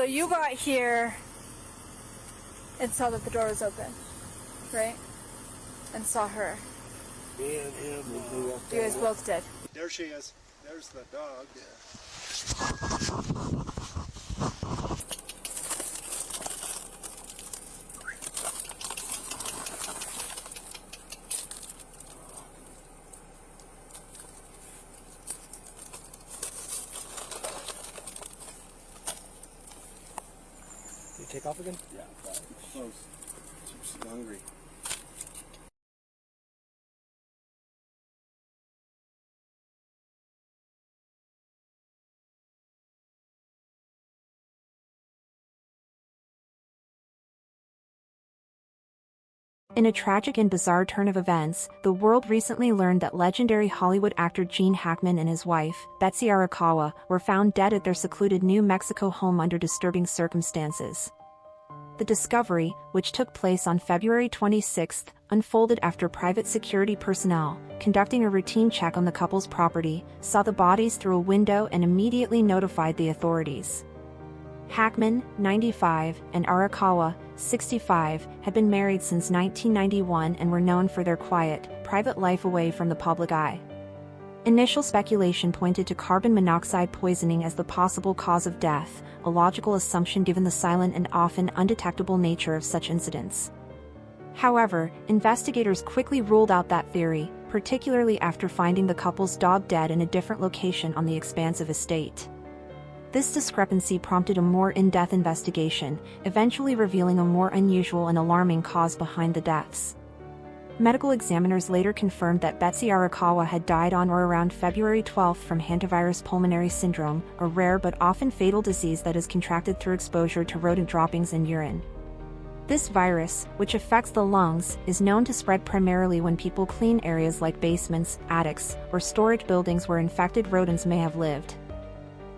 you got here and saw that the door was open, right? And saw her. Me and him, we walked You guys both did. There she is. There's the dog. Yeah. You take off again? Yeah, close. She's hungry. In a tragic and bizarre turn of events, the world recently learned that legendary Hollywood actor Gene Hackman and his wife, Betsy Arakawa, were found dead at their secluded New Mexico home under disturbing circumstances. The discovery, which took place on February 26, unfolded after private security personnel, conducting a routine check on the couple's property, saw the bodies through a window and immediately notified the authorities. Hackman, 95, and Arakawa, 65, had been married since 1991 and were known for their quiet, private life away from the public eye. Initial speculation pointed to carbon monoxide poisoning as the possible cause of death, a logical assumption given the silent and often undetectable nature of such incidents. However, investigators quickly ruled out that theory, particularly after finding the couple's dog dead in a different location on the expansive estate. This discrepancy prompted a more in-depth investigation, eventually revealing a more unusual and alarming cause behind the deaths. Medical examiners later confirmed that Betsy Arakawa had died on or around February 12 from hantavirus pulmonary syndrome, a rare but often fatal disease that is contracted through exposure to rodent droppings and urine. This virus, which affects the lungs, is known to spread primarily when people clean areas like basements, attics, or storage buildings where infected rodents may have lived.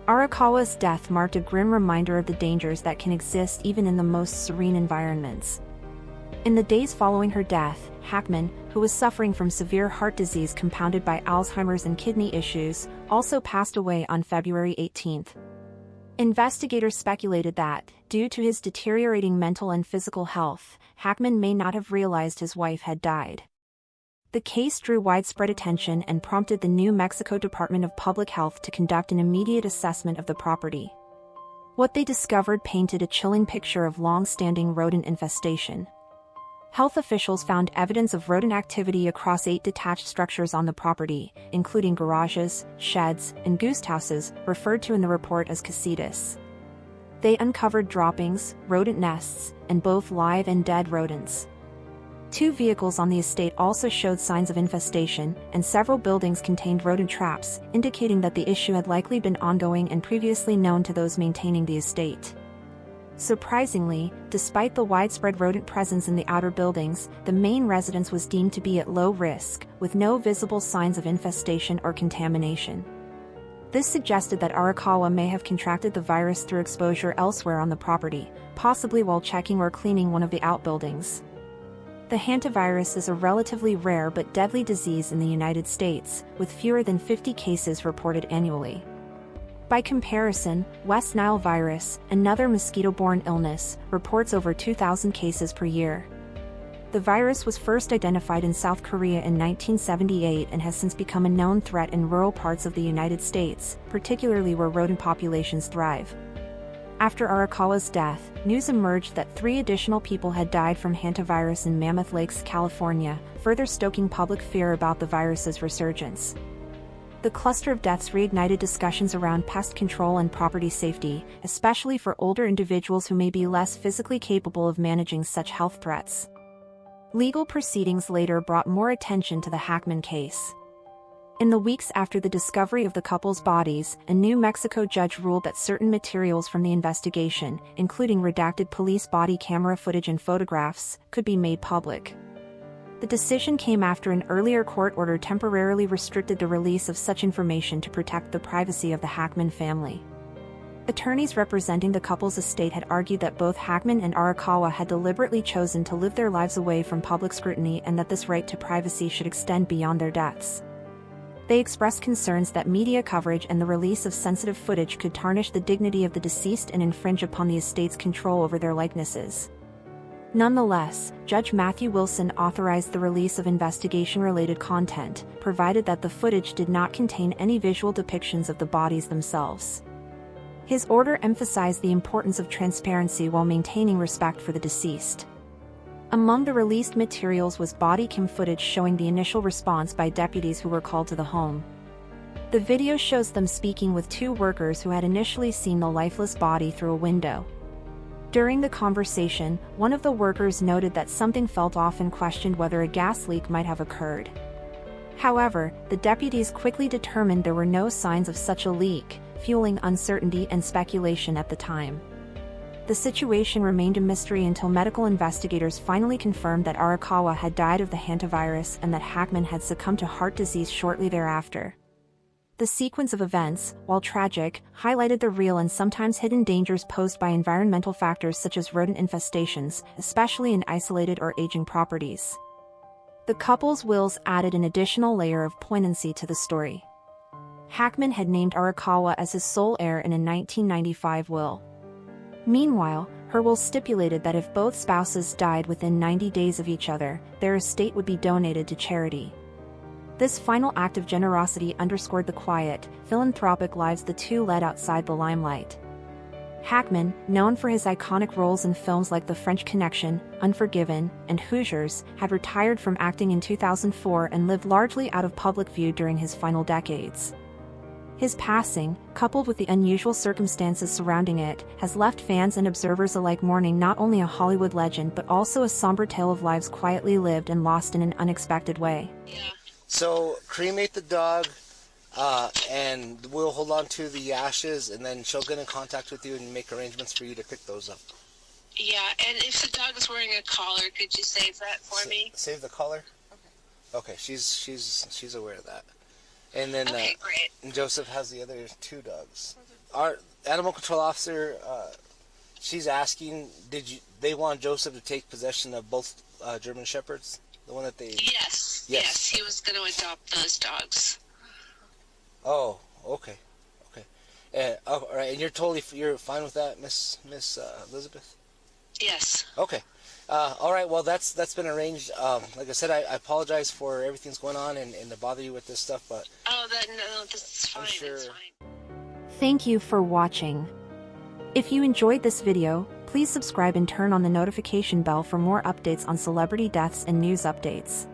Arakawa's death marked a grim reminder of the dangers that can exist even in the most serene environments. In the days following her death, Hackman, who was suffering from severe heart disease compounded by Alzheimer's and kidney issues, also passed away on February 18. Investigators speculated that, due to his deteriorating mental and physical health, Hackman may not have realized his wife had died. The case drew widespread attention and prompted the New Mexico Department of Public Health to conduct an immediate assessment of the property. What they discovered painted a chilling picture of long-standing rodent infestation. Health officials found evidence of rodent activity across 8 detached structures on the property, including garages, sheds, and goose houses, referred to in the report as casitas. They uncovered droppings, rodent nests, and both live and dead rodents. 2 vehicles on the estate also showed signs of infestation, and several buildings contained rodent traps, indicating that the issue had likely been ongoing and previously known to those maintaining the estate. Surprisingly, despite the widespread rodent presence in the outer buildings, the main residence was deemed to be at low risk, with no visible signs of infestation or contamination. This suggested that Arakawa may have contracted the virus through exposure elsewhere on the property, possibly while checking or cleaning one of the outbuildings. The hantavirus is a relatively rare but deadly disease in the United States, with fewer than 50 cases reported annually. By comparison, West Nile virus, another mosquito-borne illness, reports over 2,000 cases per year. The virus was first identified in South Korea in 1978 and has since become a known threat in rural parts of the United States, particularly where rodent populations thrive. After Arakawa's death, news emerged that 3 additional people had died from hantavirus in Mammoth Lakes, California, further stoking public fear about the virus's resurgence. The cluster of deaths reignited discussions around pest control and property safety, especially for older individuals who may be less physically capable of managing such health threats. Legal proceedings later brought more attention to the Hackman case. In the weeks after the discovery of the couple's bodies, a New Mexico judge ruled that certain materials from the investigation, including redacted police body camera footage and photographs, could be made public. The decision came after an earlier court order temporarily restricted the release of such information to protect the privacy of the Hackman family. Attorneys representing the couple's estate had argued that both Hackman and Arakawa had deliberately chosen to live their lives away from public scrutiny and that this right to privacy should extend beyond their deaths. They expressed concerns that media coverage and the release of sensitive footage could tarnish the dignity of the deceased and infringe upon the estate's control over their likenesses. Nonetheless, Judge Matthew Wilson authorized the release of investigation-related content, provided that the footage did not contain any visual depictions of the bodies themselves. His order emphasized the importance of transparency while maintaining respect for the deceased. Among the released materials was body cam footage showing the initial response by deputies who were called to the home. The video shows them speaking with two workers who had initially seen the lifeless body through a window. During the conversation, one of the workers noted that something felt off and questioned whether a gas leak might have occurred. However, the deputies quickly determined there were no signs of such a leak, fueling uncertainty and speculation at the time. The situation remained a mystery until medical investigators finally confirmed that Arakawa had died of the hantavirus and that Hackman had succumbed to heart disease shortly thereafter. The sequence of events, while tragic, highlighted the real and sometimes hidden dangers posed by environmental factors such as rodent infestations, especially in isolated or aging properties. The couple's wills added an additional layer of poignancy to the story. Hackman had named Arakawa as his sole heir in a 1995 will. Meanwhile, her will stipulated that if both spouses died within 90 days of each other, their estate would be donated to charity. This final act of generosity underscored the quiet, philanthropic lives the two led outside the limelight. Hackman, known for his iconic roles in films like The French Connection, Unforgiven, and Hoosiers, had retired from acting in 2004 and lived largely out of public view during his final decades. His passing, coupled with the unusual circumstances surrounding it, has left fans and observers alike mourning not only a Hollywood legend but also a somber tale of lives quietly lived and lost in an unexpected way. So cremate the dog, and we'll hold on to the ashes, and then she'll get in contact with you and make arrangements for you to pick those up. Yeah, and if the dog is wearing a collar, could you save that for me? Save the collar? Okay. Okay, she's aware of that. And then okay, great. And Joseph has the other two dogs. Our animal control officer, she's asking, they want Joseph to take possession of both German Shepherds? The one that they... Yes, he was going to adopt those dogs. Oh, okay. All right, and you're fine with that, Miss Elizabeth? Yes. Okay. All right, well, that's been arranged. Like I said, I apologize for everything that's going on and to bother you with this stuff, but... Oh, no, this is fine, I'm sure... it's fine. Thank you for watching. If you enjoyed this video, please subscribe and turn on the notification bell for more updates on celebrity deaths and news updates.